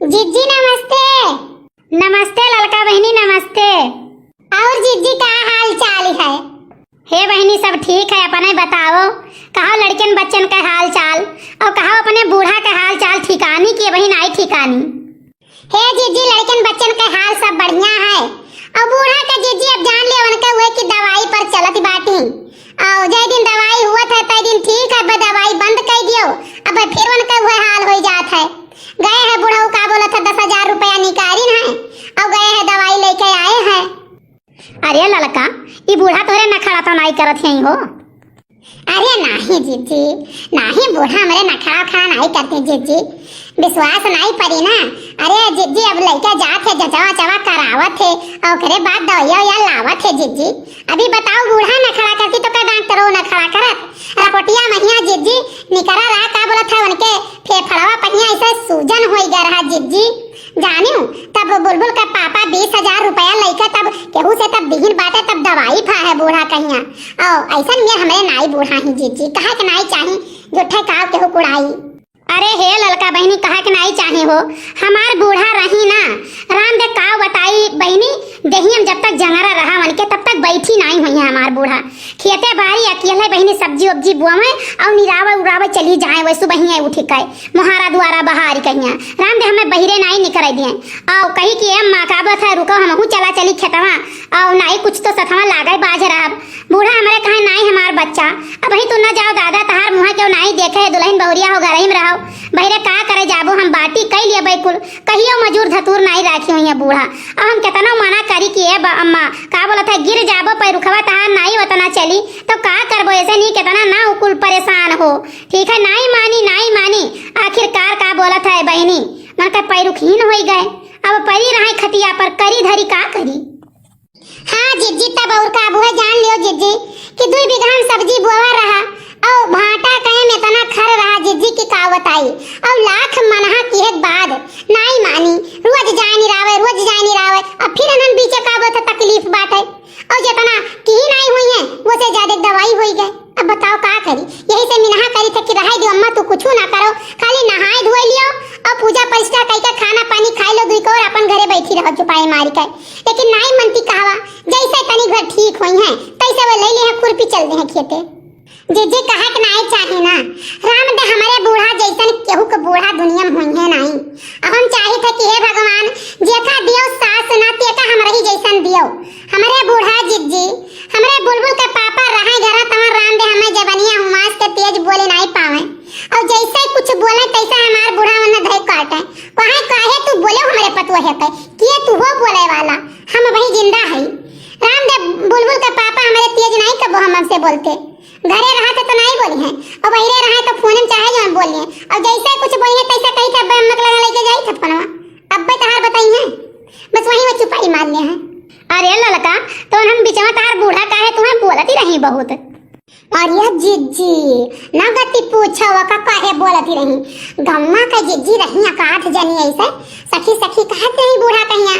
जीजी नमस्ते। नमस्ते ललका बहनी नमस्ते। और जीजी का हाल चाल है? हे बहनी सब ठीक है, अपने बताओ। कहो लड़कन बच्चन का हाल चाल और कहो अपने बूढ़ा का हाल चाल ठिकानी की बहन आई ठिकानी। हे जीजी लड़कन बच्चन का हाल सब बढ़िया है और बूढ़ा का जीजी अब जान ले उनका हुए कि दवाई पर चलत बाटी और जय दिन दवाई हुआ था तय दिन ठीक है, दवाई बंद कर दियो अब फिर उनका हुए हाल हो जात है। गए है बूढ़ा का बोला था 10,000 रुपया निकाली है और गए है दवाई लेके आए हैं। अरे ललका ये बूढ़ा तोरे नखड़ा तो नहीं करत है हो? अरे नहीं जीजी नहीं, बूढ़ा मेरे नखड़ा खड़ा नहीं करते जीजी, विश्वास नहीं पड़ी ना। अरे जीजी अब लड़का जात है जचवा चवा करावत है और करे बाद दवाइया या लावत है जीजी। अभी बताओ बूढ़ा नखड़ा करती तो का डॉक्टर नखड़ा करत रपोटिया महिया जीजी निकरा रहा का बोला था उनके फेफड़वा पहिया ऐसे सूजन हो गया रहा जीजी। जानियो तब बुलबुल का पापा 20,000 रुपया लेकर तब केहू से तब दिहिन बाटे तब दवाई फा है बूढ़ा कहिया और ऐसा में हमें नाई बूढ़ा ही जीजी कहा के नाई चाहिए जुठे का केहू कुड़ाई। अरे हे ललका बहनी कहा के नहीं चाहे हो, हमार बूढ़ा रही ना राम दे का बताई बहनी देहियम जब तक जंगरा रहा उनके तब तक बैठी नहीं हुई है हमार बूढ़ा। खेते बारी अकेले बहनी सब्जी उब्जी बुआवे और निरावे उरावे चली जाए वैसु बहिया उठी कहे मोहारा दुआरा बहारी कहिया राम दे हमें बहिरे नहीं निकल दिए और कही कि अम्मा काबत है रुको हम चला चली खेतवा और नहीं कुछ तो सथवा लागे बाज रहा। बूढ़ा हमारे कहे नहीं हमार बच्चा अब ही तू न जाओ दादा तहार मुँह क्यों नहीं देखे है दुल्हन बहुरिया हो घर में रहो बहरे का करे जाबो हम बाटी कई लिए बैकुल कहियो मजूर धतूर नहीं राखी हुई है बूढ़ा। अब हम कितना मना करी कि अम्मा का बोला था गिर जाबो पैरुखवा तहार नहीं उतना चली तो का करबो ऐसे नहीं कितना ना उकुल परेशान हो। ठीक है नहीं मानी आखिरकार का बोला था बहनी मन का पैरुखहीन हो गए अब परी रहे खतिया पर करी धरी का करी। हाँ जीजी तब और का बुआ जान लियो जीजी कि 2 बीघा सब्जी बोवा रहा और भाटा कहे में इतना खर रहा जीजी की का बताई और लाख मनहा की एक बाद नहीं मानी रोज जाए नहीं रावे अब फिर अनन बीचे का बता तकलीफ बात है और जितना की नहीं हुई है वो से ज्यादा दवाई हो गए। अब बताओ का करी यही से मिनहा करी था कि रहाई दो अम्मा तू कुछ ना करो खाली नहाए धोए लियो और पूजा प्रतिष्ठा करके खाना पानी खाई लो दुई को और अपन घरे बैठी रहो चुपाई मारी कर। लेकिन नहीं मनती कहवा जैसे तनी घर ठीक हुई है तैसे वो ले ले है खुरपी चल दे है खेते। जीजी कहा कि नहीं चाहे ना राम दे हमारे बूढ़ा जैसन केहू के बूढ़ा दुनिया में हुई है नहीं। अब हम चाहे थे कि हे भगवान जेठा दियो सास ना तेका हमरा ही जैसन दियो हमारे बूढ़ा जीजी हमारे बुलबुल का पापा रहे घर तमर राम दे हमें जबनिया हुमास के तेज बोले नहीं पावे और जैसे कुछ बोले तैसा हमार बूढ़ा मन धई काटे कहे काहे तू बोले हमारे पतवा है के तू हो बोले वाला हम वही जिंदा है। राम दे बुलबुल का पापा हमारे तेज नहीं कबो हमसे बोलते घरे रहा तो नहीं बोली है और बहरे रहा तो फोन में चाहे जो बोली है और जैसे कुछ बोली है तैसा कही था अम्मक लगा लेके जाई थपनवा अब तहार बताई है बस वही वो चुपाई मार ले है। अरे ललका तो हम बिचवा तार बूढ़ा काहे तुम्हें बोलती रही बहुत। अरे जीजी ना गति पूछो का काहे बोलती रही गम्मा का जीजी रही 8 जनी ऐसे सखी कहत रही बूढ़ा कहिया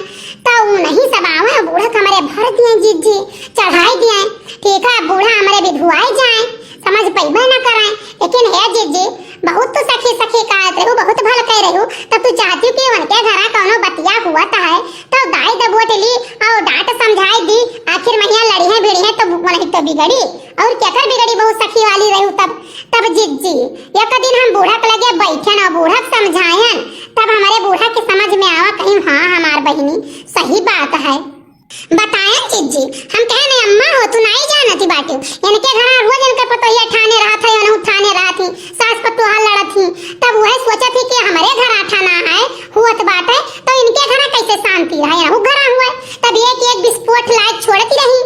तो नहीं सब आवे बूढ़ा हमारे भर दिए जीजी चढ़ाई दिए ठीक है बूढ़ा हमारे विधुआई जाए समझ पैबे ना कराए। लेकिन है जीजी बहुत तो सखी कहत रहू बहुत भल कह रहू तब तू चाहती कि उनके घरा कोनो बतिया हुआ है तो दाई दबोट ली और डांट समझाई दी आखिर महिया लड़ी है भिड़ी है तो नहीं तो बिगड़ी और क्या कर बिगड़ी बहुत सखी वाली रहू तब जीजी एक दिन हम बूढ़ा के लगे बैठे ना बूढ़ा समझायन तब हमारे बूढ़ा के समझ में आवा कहीं हाँ हमार बहिनी सही बात है बताएं जीजी हम कहे नहीं अम्मा हो तू नहीं जानती बाटी इनके घर रोज इनका पतोहिया ठाने रहा था या ठाने रहा थी सास पतोहा लड़ा थी तब वह सोचा थी कि हमारे घर ठाना है हुआ बात है तो इनके घर कैसे शांति रहे या घर हुआ तब एक विस्फोट लाइट छोड़ती रही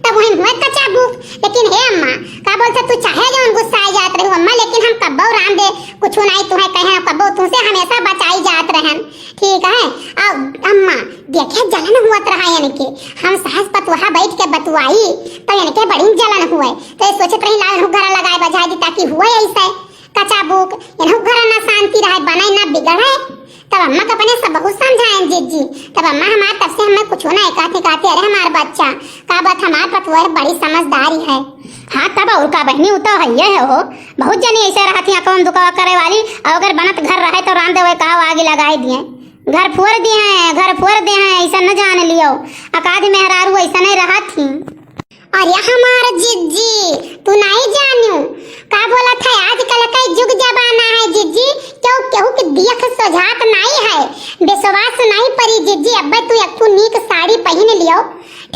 तब वही हुआ कच्चा भूख। लेकिन हे अम्मा का बोलता तू चाहे जो गुस्सा आ जात रही अम्मा लेकिन हम कब्बो राम दे कुछ नहीं तुम्हें कहे कब्बो तुमसे हमेशा बचाई जात रहन ठीक है। अब अम्मा देखे जलन हुआ रहा इनके हम सास पतुहा बैठ के बतुआई तो इनके बड़ी जलन हुए तो सोचत रही लाल घर लगाए बजा दी ताकि हुए ऐसे कच्चा भूख इन्हों घर ना शांति रहे बने ना बिगड़े। तब अम्मा को अपने सब बहुत समझाएं जीजी तब अम्मा हमारे तब से हमें कुछ ना कहते अरे हमारा बच्चा का बात हमारे पतुआ बड़ी समझदारी है। हाँ तब और का बहनी तो है हो बहुत जनी ऐसे रहती है कौन दुकावा करे वाली और अगर बनत घर रहे तो राम देवे का आगे लगाई दिए घर फोड़ दे हैं ऐसा न जान लियो। अकाध मेहरारू ऐसा नहीं रहा थी। अरे हमार जिज्जी तू नहीं जानियो का बोला था आजकल का युग जमाना है जिज्जी, क्यों केहू के देख सोझात नहीं है, विश्वास नहीं परी जिज्जी। अब तू एक नीक साड़ी पहन लियो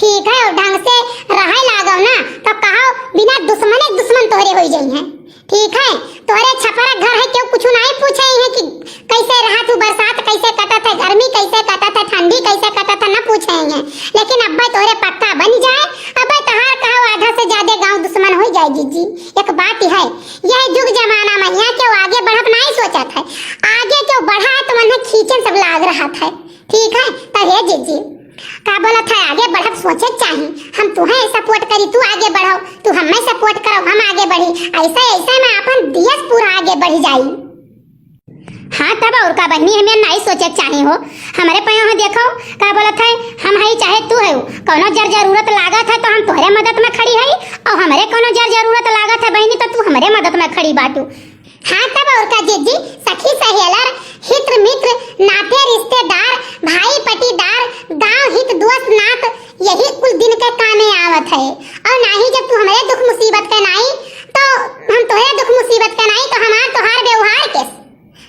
ठीक है और ढंग से रहे लागो ना तो कहो बिना दुश्मन तोहरे हो जाई है ठीक है। तोहरे छपरा घर है क्यों कुछ नहीं पूछे है कि कैसे रहा तू, बरसात कैसे कटा था, गर्मी कैसे कटा था, ठंडी कैसे कटा था, न पूछे हैं। लेकिन अब तोहरे पक्का बन जाए अब तहार कहो आधा से ज्यादा गांव दुश्मन हो जाए जिज्जी। एक बात है यह युग जमाना में यहाँ क्यों आगे बढ़त नहीं सोचा था, आगे क्यों बढ़ा है तो मन खींचन सब लाग रहा था ठीक है। तो हे जिज्जी का बोला था आगे बढ़त सोचे चाहिए, हम तुम्हें सपोर्ट करी तू आगे बढ़ो, तू हमें सपोर्ट करो हम आगे बढ़ी, ऐसे में अपन देश पूरा आगे बढ़ जाई। हाँ तब और का बहनी हमें नहीं सोचे चाहिए हो। हमारे पे यहाँ देखो का बोला था हम है चाहे तू है, कोनो जरूरत लागत है तो हम तुम्हारे मदद में खड़ी है और हमारे कोनो जरूरत लागत है बहनी तो तू हमारे मदद में खड़ी बाटू। हाँ तब और का जिज्जी सखी सहेलर हित मित्र नाते रिश्तेदार भाई पटीदार गांव हित दोस्त नात यही कुल दिन के कामे आवत है। और नहीं जब तू हमारे दुख मुसीबत के नहीं तो हम तोहरे दुख मुसीबत के नहीं तो हमार तोहार व्यवहार के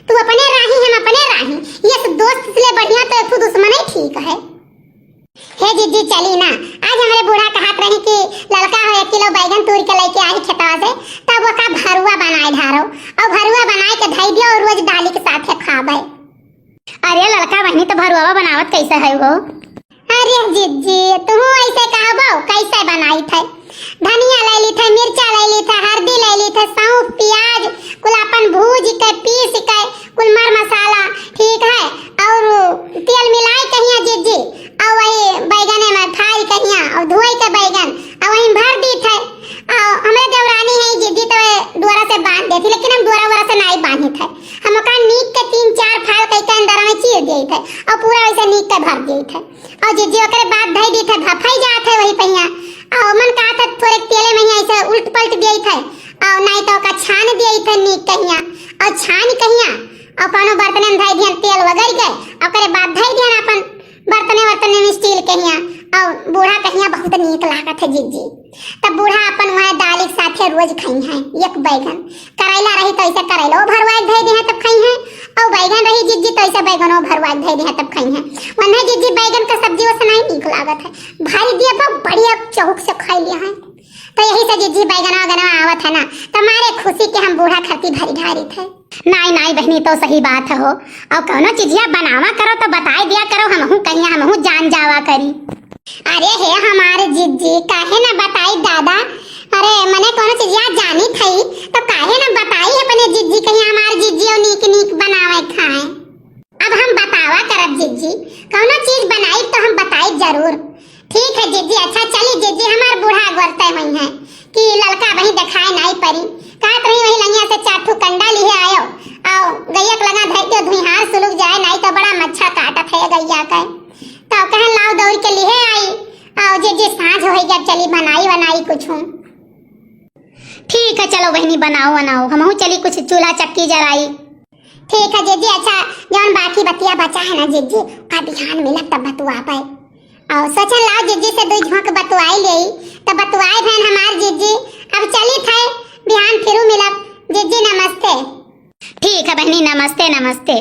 तू अपने राही हम अपने राही, ये सब दोस्त से बढ़िया तो एक दुश्मन ही ठीक है। हे जिज्जी चली ना आज हमारे बूढ़ा कहत रही कि लड़का हो 1 किलो बैगन तोड़ के लेके आई खेतवा से तब वो का भरुआ बनाए ढारो और भरुआ बनाए के धई दियो और रोज दाली के साथ खाबे। अरे लड़का बहनी तो भरुआ बनावत कैसे है वो? अरे जिज्जी तू ऐसे कहबो कैसे बनाई थे, धनिया ले ली थे, मिर्चा ले ली थे, हल्दी ले ली थे, सौंफ प्याज कुल अपन भूज के पीस के कुल मर मसाला ठीक है और तेल मिलाई कहिया जिज्जी और वही बैगन में थाई कहिया और धोई के बैगन और वही भर दी थे। हमारे देवरानी है जिज्जी तो द्वारा से बांध देती लेकिन हम द्वारा से नहीं बांधी थे, हम का नीक के 3-4 फाल के अंदर में चीर दिए थे और पूरा वैसे नीक के भर दिए थे और जिज्जी ओकरे बाद धई दी थे भफाई जात है वही पहिया और मन का था थोड़े तेले में ऐसे उल्ट पलट दिए थे और नहीं तो का छान दिए थे नीक कहिया और छान कहिया और कोनो बर्तन में धई दियन तेल वगैरह के ओकरे बाद धई दियन अपन बर्तन में स्टील कहिया और बूढ़ा कहिया बहुत नीक लागत है जिज्जी। तब बूढ़ा अपन वहाँ दाल के साथे रोज खाई है एक बैगन, करेला रही तो ऐसे करेला भरवा धई दी है तब खाई है और बैगन रही जिज्जी तो ऐसे बैगन भरवा धई दी है तब खाई है। वरना जिज्जी बैगन का सब्जी वैसे नहीं नीक लागत है, भारी दिया बहुत बढ़िया चौक से खाई लिया है। तो यही से जिज्जी बैगन वगैरह आवत है ना तुम्हारे खुशी के हम बूढ़ा खरती भरी ढारी थे। नहीं बहनी तो सही बात हो और कोनो चीजिया बनावा करो तो बताई दिया करो हमहू कहिया हमहू जान जावा करी। अरे हे हमारे जिज्जी काहे ना बताई दादा, अरे मने कोनो चीजिया जानी थई तो काहे ना बताई अपने जिज्जी कहिया हमारे जिज्जी नीक नीक बनावे खाए। अब हम बतावा करब जिज्जी कोनो चीज बनाई तो हम बताई जरूर ठीक है जिज्जी। अच्छा चली जिज्जी हमार बूढ़ा गोरते हुई है कि लड़का वही दिखाए नहीं परी कहत रही वही लंगिया से 4 ठो कंडा लिए आयो और गैया के लगा धर के धुइहार सुलग जाए नहीं तो बड़ा मच्छर काटत है गैया का तो कहन लाओ दौड़ के लिए आई और जिज्जी सांझ हो गया चली बनाई कुछ ठीक है चलो बहनी बनाओ हमहू चली कुछ चूल्हा चक्की जलाई ठीक है जिज्जी। अच्छा जौन बाकी बतिया बचा है ना जिज्जी का ध्यान मिला तब बतुआ पाए और सोचन लाओ जिज्जी से 2 झोंक बतुआई ले तब बतुआई बहन हमार जिज्जी। अब चली थे बिहान फिरू मिलब जिज्जी नमस्ते। ठीक है बहनी नमस्ते।